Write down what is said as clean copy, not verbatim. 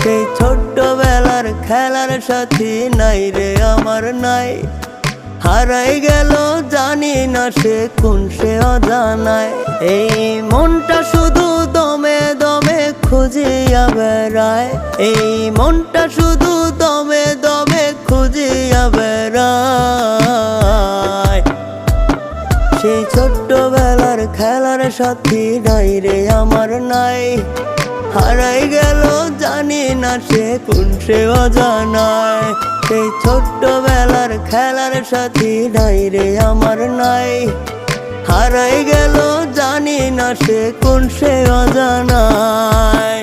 সেই ছোট্টবেলার খেলার সাথী নাই রে আমার নাই, হারাই গেল জানি না সে কোন সে অজানায়। এই মনটা শুধু দমে দমে খুঁজিয়া বেড়ায়, এই মনটা শুধু দমে দমে খুঁজিয়া বেড়ায়। সেই ছোট্টবেলার খেলার সাথী নাই রে আমার নাই, হারাই গেল জানি না সে কোন সে অজানায়। সেই ছোট্টবেলার খেলার সাথী নাই রে আমার নাই, হারাই গেল জানি না সে কোন সে অজানায়।